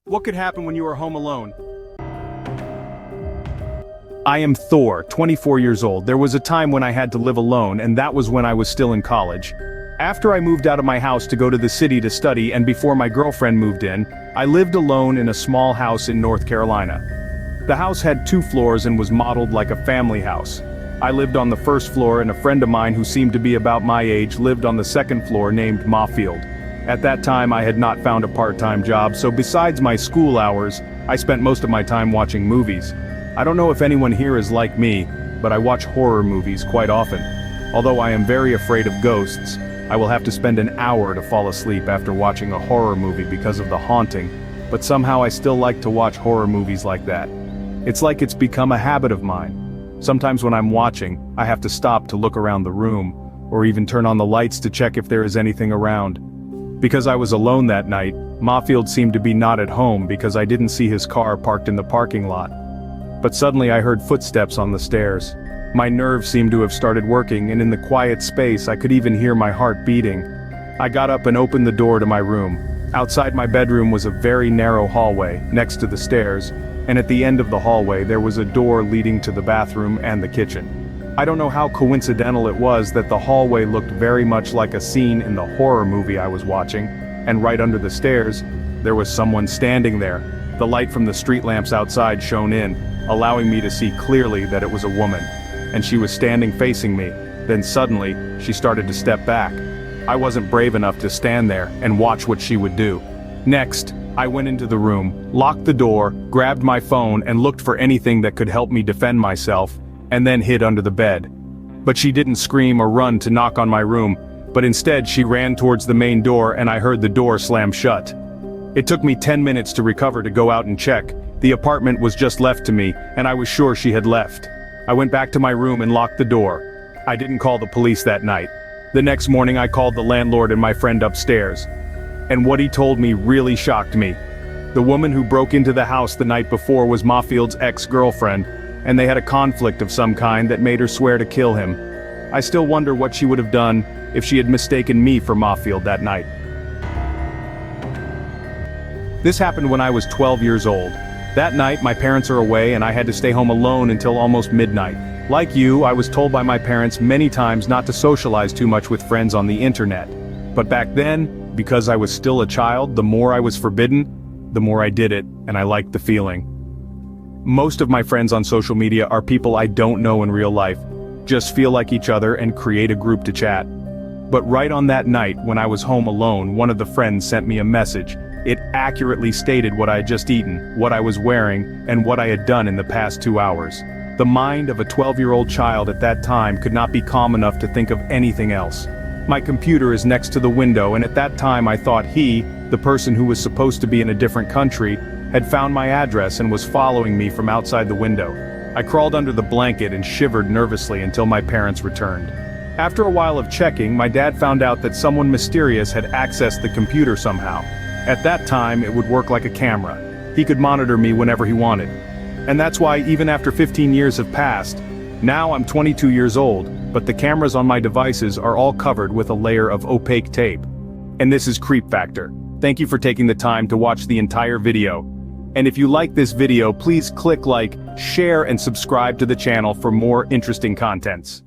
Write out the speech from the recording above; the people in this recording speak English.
What could happen when you are home alone? I am Thor, 24 years old. There was a time when I had to live alone, and that was when I was still in college. After I moved out of my house to go to the city to study and before my girlfriend moved in, I lived alone in a small house in North Carolina. The house had 2 floors and was modeled like a family house. I lived on the first floor and a friend of mine who seemed to be about my age lived on the second floor named Mafield. At that time I had not found a part-time job, so besides my school hours, I spent most of my time watching movies. I don't know if anyone here is like me, but I watch horror movies quite often. Although I am very afraid of ghosts, I will have to spend an hour to fall asleep after watching a horror movie because of the haunting, but somehow I still like to watch horror movies like that. It's like it's become a habit of mine. Sometimes when I'm watching, I have to stop to look around the room, or even turn on the lights to check if there is anything around. Because I was alone that night, Mafield seemed to be not at home because I didn't see his car parked in the parking lot. But suddenly I heard footsteps on the stairs. My nerves seemed to have started working, and in the quiet space I could even hear my heart beating. I got up and opened the door to my room. Outside my bedroom was a very narrow hallway, next to the stairs, and at the end of the hallway there was a door leading to the bathroom and the kitchen. I don't know how coincidental it was that the hallway looked very much like a scene in the horror movie I was watching, and right under the stairs, there was someone standing there. The light from the street lamps outside shone in, allowing me to see clearly that it was a woman. And she was standing facing me. Then suddenly, she started to step back. I wasn't brave enough to stand there and watch what she would do. Next, I went into the room, locked the door, grabbed my phone and looked for anything that could help me defend myself, and then hid under the bed. But she didn't scream or run to knock on my room, but instead she ran towards the main door and I heard the door slam shut. It took me 10 minutes to recover to go out and check. The apartment was just left to me, and I was sure she had left. I went back to my room and locked the door. I didn't call the police that night. The next morning I called the landlord and my friend upstairs. And what he told me really shocked me. The woman who broke into the house the night before was Mafield's ex-girlfriend, and they had a conflict of some kind that made her swear to kill him. I still wonder what she would have done if she had mistaken me for Mafield that night. This happened when I was 12 years old. That night my parents are away and I had to stay home alone until almost midnight. Like you, I was told by my parents many times not to socialize too much with friends on the internet. But back then, because I was still a child, the more I was forbidden, the more I did it, and I liked the feeling. Most of my friends on social media are people I don't know in real life, just feel like each other and create a group to chat. But right on that night, when I was home alone, one of the friends sent me a message. It accurately stated what I had just eaten, what I was wearing, and what I had done in the past 2 hours. The mind of a 12-year-old child at that time could not be calm enough to think of anything else. My computer is next to the window, and at that time I thought he, the person who was supposed to be in a different country, had found my address and was following me from outside the window. I crawled under the blanket and shivered nervously until my parents returned. After a while of checking, my dad found out that someone mysterious had accessed the computer somehow. At that time, it would work like a camera. He could monitor me whenever he wanted. And that's why even after 15 years have passed, now I'm 22 years old, but the cameras on my devices are all covered with a layer of opaque tape. And this is Creep Factor. Thank you for taking the time to watch the entire video. And if you like this video, please click like, share and subscribe to the channel for more interesting contents.